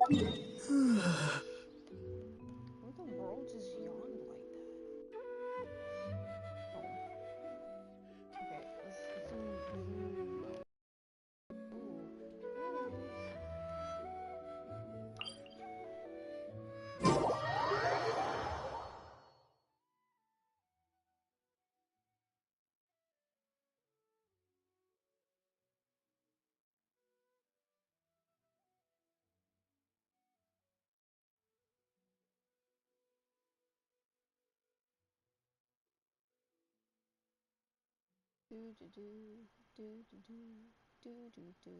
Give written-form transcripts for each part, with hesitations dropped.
the world just yawned like that? Oh. Okay, let's do blue. Do do do do do do do do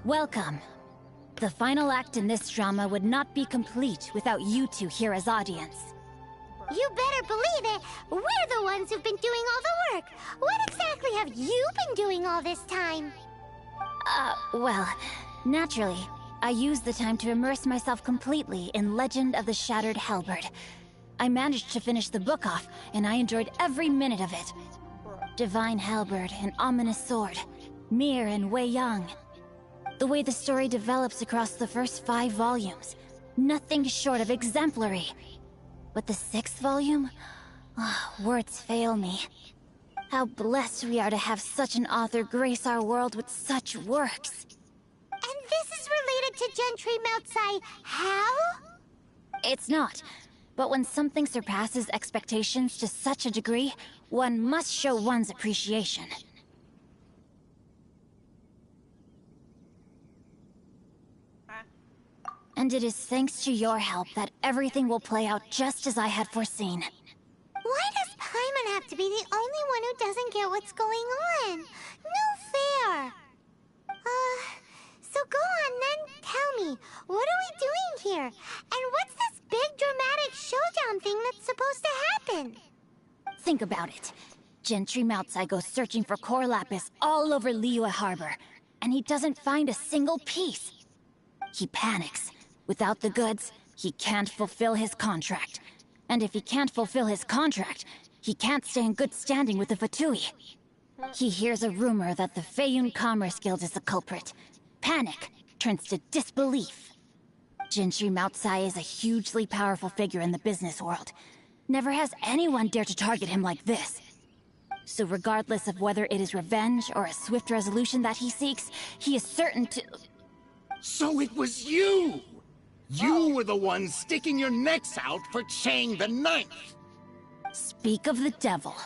Welcome. The final act in this drama would not be complete without you two here as audience. You better believe it! We're the ones who've been doing all the work! What exactly have you been doing all this time? Well, naturally, I used the time to immerse myself completely in Legend of the Shattered Halberd. I managed to finish the book off, and I enjoyed every minute of it. Divine Halberd, an ominous sword. Mir and Wei Yang. The way the story develops across the first 5 volumes, nothing short of exemplary. But the 6th volume? Words fail me. How blessed we are to have such an author grace our world with such works. And this is related to Gentry Moutsai how? It's not. But when something surpasses expectations to such a degree, one must show one's appreciation. And it is thanks to your help that everything will play out just as I had foreseen. Why does Paimon have to be the only one who doesn't get what's going on? No fair! So go on then, tell me, what are we doing here? And what's this big dramatic showdown thing that's supposed to happen? Think about it. Gentry Moutsai goes searching for core lapis all over Liyue Harbor, and he doesn't find a single piece. He panics. Without the goods, he can't fulfill his contract. And if he can't fulfill his contract, he can't stay in good standing with the Fatui. He hears a rumor that the Feiyun Commerce Guild is the culprit. Panic turns to disbelief. Gentry Moutsai is a hugely powerful figure in the business world. Never has anyone dared to target him like this. So regardless of whether it is revenge or a swift resolution that he seeks, he is certain to... So it was you! You were the one sticking your necks out for Chang the Ninth! Speak of the devil.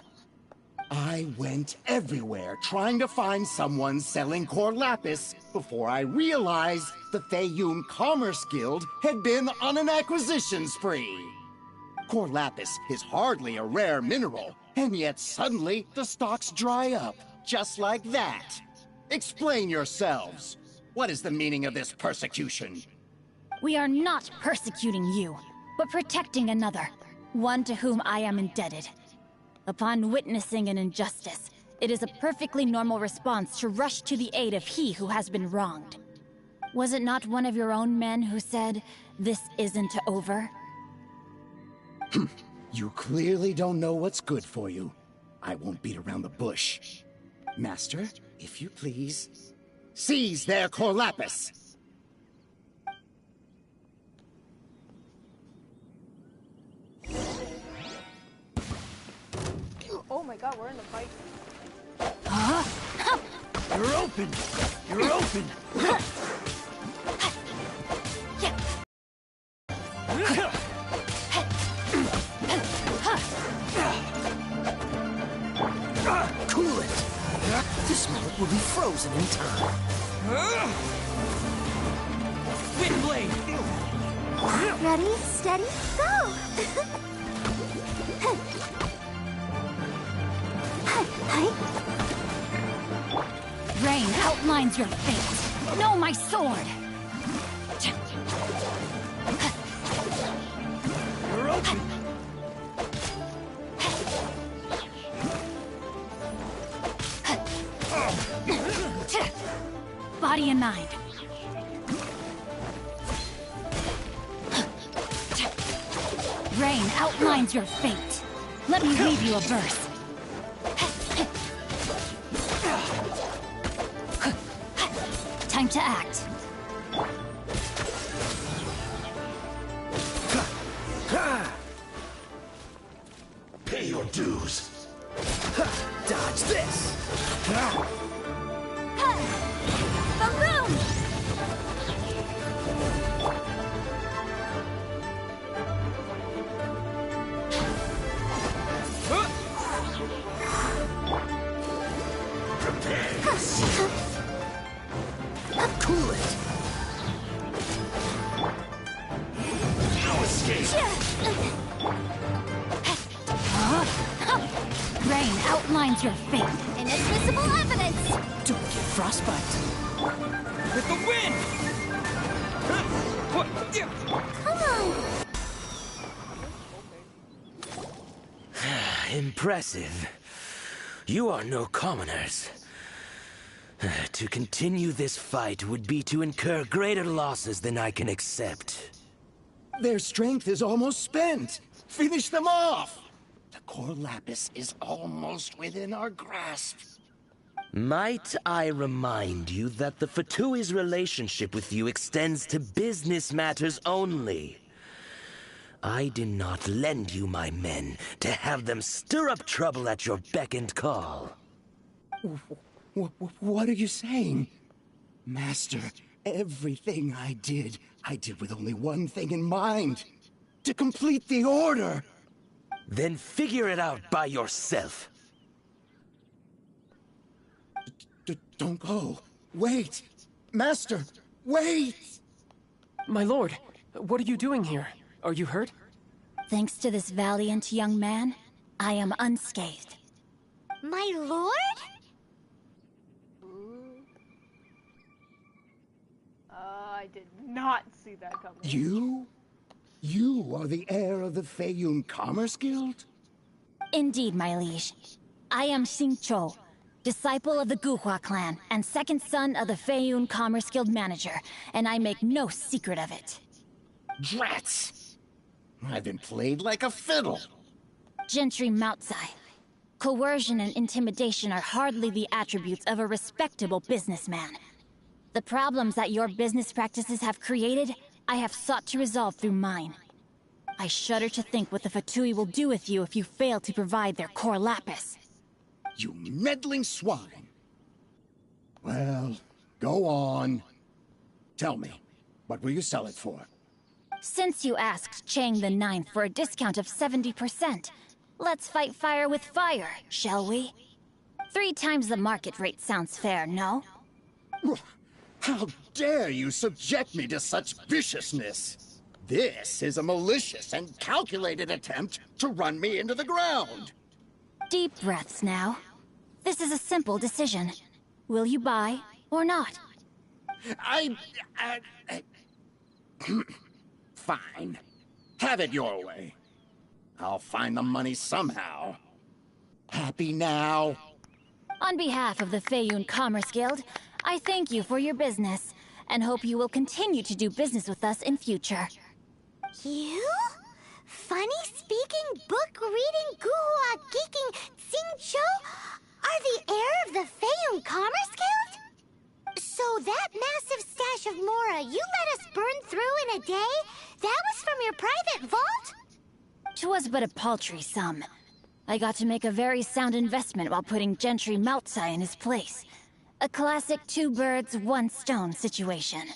I went everywhere trying to find someone selling core lapis before I realized the Feiyun Commerce Guild had been on an acquisition spree. Core lapis is hardly a rare mineral, and yet suddenly the stocks dry up, just like that. Explain yourselves. What is the meaning of this persecution? We are not persecuting you, but protecting another, one to whom I am indebted. Upon witnessing an injustice, it is a perfectly normal response to rush to the aid of he who has been wronged. Was it not one of your own men who said, "This isn't over"? You clearly don't know what's good for you. I won't beat around the bush. Master, if you please, seize their core lapis! Oh my god, we're in a fight. You're open! You're open! Cool it! This melt will be frozen in time. Wind blade! Ready, steady, go! Rain outlines your fate. Know my sword! You're open. Body and mind. Rain outlines your fate. Let me leave you a verse. Time to act. Pay your dues. Dodge this. Balloon! Cool it. No escape. Rain outlines your fate. Inadmissible evidence! Don't get frostbite. With the wind. Come on! Impressive. You are no commoners. To continue this fight would be to incur greater losses than I can accept. Their strength is almost spent. Finish them off. The core lapis is almost within our grasp. Might I remind you that the Fatui's relationship with you extends to business matters only? I did not lend you my men to have them stir up trouble at your beck and call. What are you saying? Master, everything I did with only one thing in mind. To complete the order. Then figure it out by yourself. Don't go. Wait. Master, wait! My lord, what are you doing here? Are you hurt? Thanks to this valiant young man, I am unscathed. My lord? I did not see that coming. You? You are the heir of the Feiyun Commerce Guild? Indeed, my liege. I am Xingqiu, disciple of the Guhua clan and second son of the Feiyun Commerce Guild manager, and I make no secret of it. Drats! I've been played like a fiddle. Gentry Moutsai. Coercion and intimidation are hardly the attributes of a respectable businessman. The problems that your business practices have created, I have sought to resolve through mine. I shudder to think what the Fatui will do with you if you fail to provide their core lapis. You meddling swine. Well, go on. Tell me, what will you sell it for? Since you asked Chang the Ninth for a discount of 70%, let's fight fire with fire, shall we? 3 times the market rate sounds fair, no? How dare you subject me to such viciousness? This is a malicious and calculated attempt to run me into the ground. Deep breaths now. This is a simple decision. Will you buy or not? Fine. Have it your way. I'll find the money somehow. Happy now? On behalf of the Feiyun Commerce Guild, I thank you for your business, and hope you will continue to do business with us in future. You? Funny-speaking, book-reading, guhua geeking Xingqiu are the heir of the Feiyun Commerce Guild? So that massive stash of Mora you let us burn through in a day, that was from your private vault? 'Twas but a paltry sum. I got to make a very sound investment while putting Gentry Moutsai in his place. A classic 2 birds, 1 stone situation.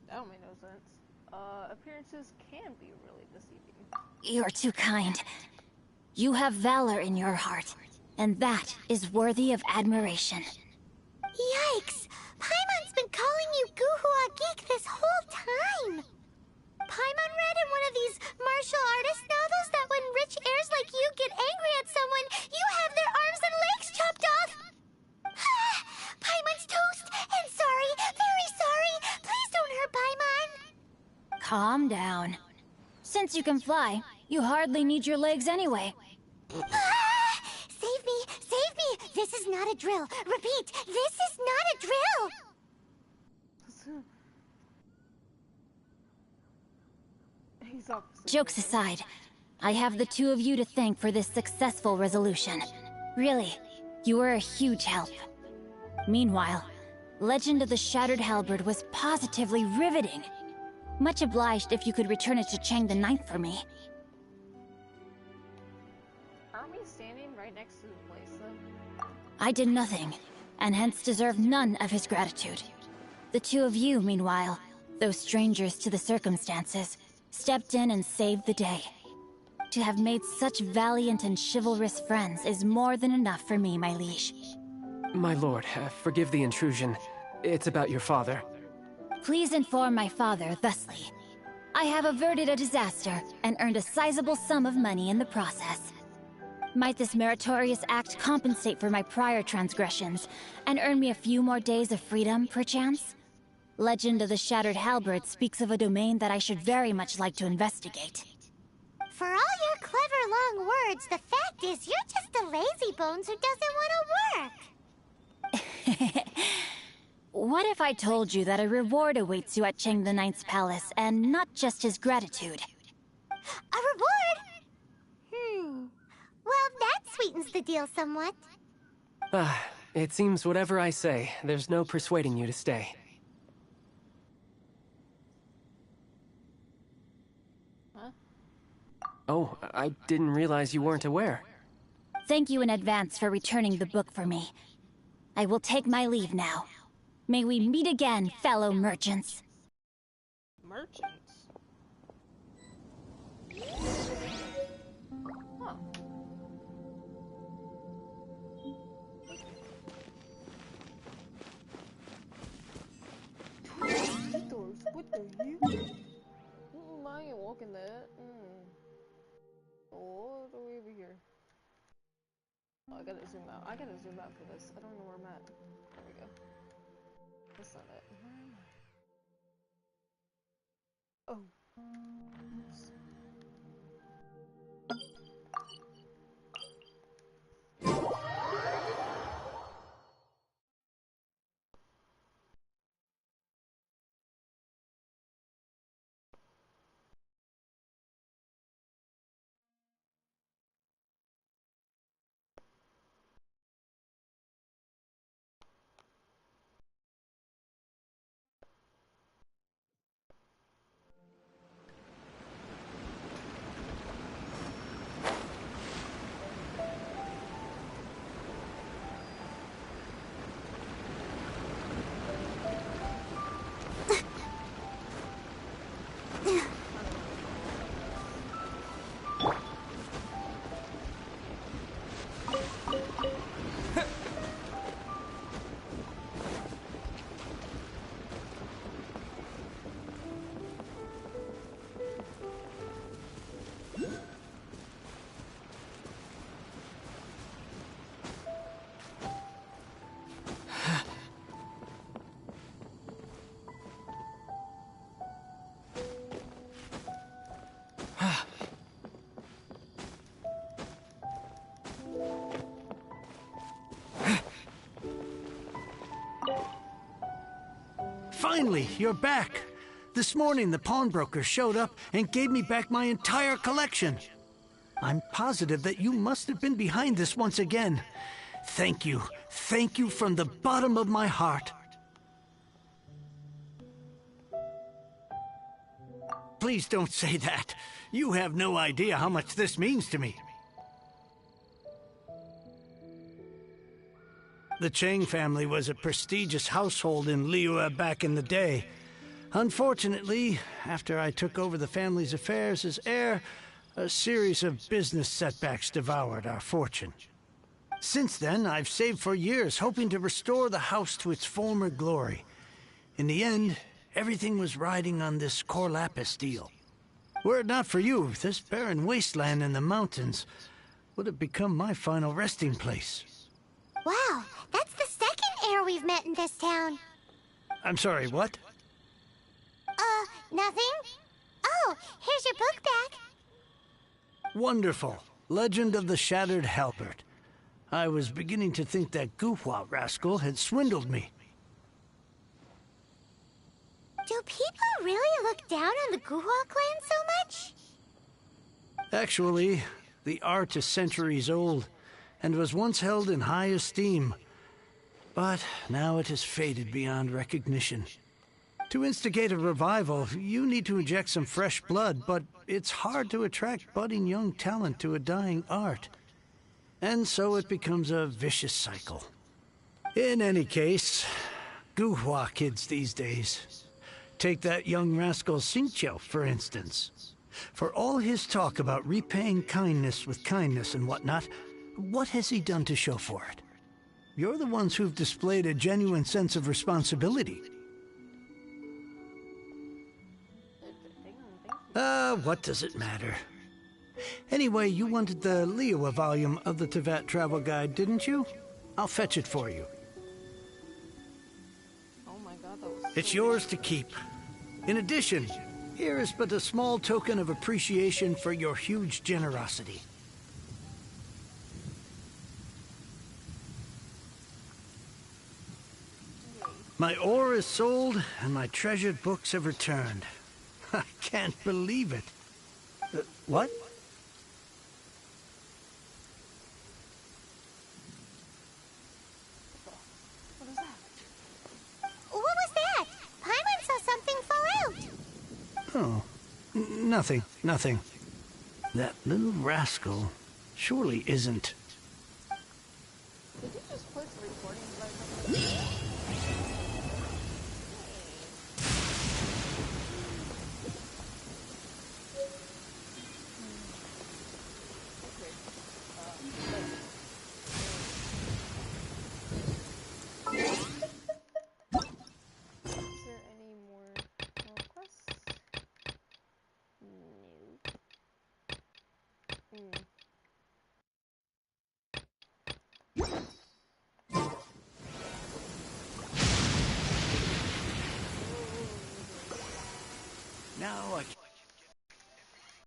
That don't make no sense. Appearances can be really deceiving. You're too kind. You have valor in your heart, and that is worthy of admiration. Yikes! Paimon's been calling you Guhua Geek this whole Calm down. Since you can fly, you hardly need your legs anyway. Ah! Save me! Save me! This is not a drill. Repeat, this is not a drill! Jokes aside, I have the two of you to thank for this successful resolution. Really, you were a huge help. Meanwhile, Legend of the Shattered Halberd was positively riveting. Much obliged if you could return it to Chang the Ninth for me. Aren't we standing right next to the place, though? I did nothing, and hence deserve none of his gratitude. The two of you, meanwhile, though strangers to the circumstances, stepped in and saved the day. To have made such valiant and chivalrous friends is more than enough for me, my liege. My lord, forgive the intrusion. It's about your father. Please inform my father thusly. I have averted a disaster and earned a sizable sum of money in the process. Might this meritorious act compensate for my prior transgressions and earn me a few more days of freedom, perchance? Legend of the Shattered Halberd speaks of a domain that I should very much like to investigate. For all your clever long words, the fact is you're just a lazy bones who doesn't want to work. What if I told you that a reward awaits you at Chang the Ninth's palace, and not just his gratitude? A reward? Well, that sweetens the deal somewhat. It seems whatever I say, there's no persuading you to stay. Huh? Oh, I didn't realize you weren't aware. Thank you in advance for returning the book for me. I will take my leave now. May we meet again, fellow merchants. Merchants? Huh. Doors, what the hell? I ain't walking that. What are we over here? Oh, I gotta zoom out. I gotta zoom out for this. I don't know where I'm at. There we go. That's not it. Where am I? Oh. Oops. Finally, you're back. This morning, the pawnbroker showed up and gave me back my entire collection. I'm positive that you must have been behind this once again. Thank you. Thank you from the bottom of my heart. Please don't say that. You have no idea how much this means to me. The Chang family was a prestigious household in Liyue back in the day. Unfortunately, after I took over the family's affairs as heir, a series of business setbacks devoured our fortune. Since then, I've saved for years, hoping to restore the house to its former glory. In the end, everything was riding on this Core Lapis deal. Were it not for you, this barren wasteland in the mountains would have become my final resting place. Wow, that's the second heir we've met in this town. I'm sorry, what? Nothing? here's your book back. Wonderful. Legend of the Shattered Halberd. I was beginning to think that Guhua rascal had swindled me. Do people really look down on the Guhua clan so much? Actually, the art is centuries old, and was once held in high esteem. But now it has faded beyond recognition. To instigate a revival, you need to inject some fresh blood, but it's hard to attract budding young talent to a dying art. And so it becomes a vicious cycle. In any case, Guhua kids these days. Take that young rascal Xiao, for instance. For all his talk about repaying kindness with kindness and whatnot, what has he done to show for it? You're the ones who've displayed a genuine sense of responsibility. What does it matter? Anyway, you wanted the Liyue volume of the Teyvat Travel Guide, didn't you? I'll fetch it for you. Oh my god, that was It's yours to keep. In addition, here is but a small token of appreciation for your huge generosity. My ore is sold, and my treasured books have returned. I can't believe it. What? What is that? What was that? Paimon saw something fall out. Oh, nothing, nothing. That little rascal surely isn't. Did you just push recording button?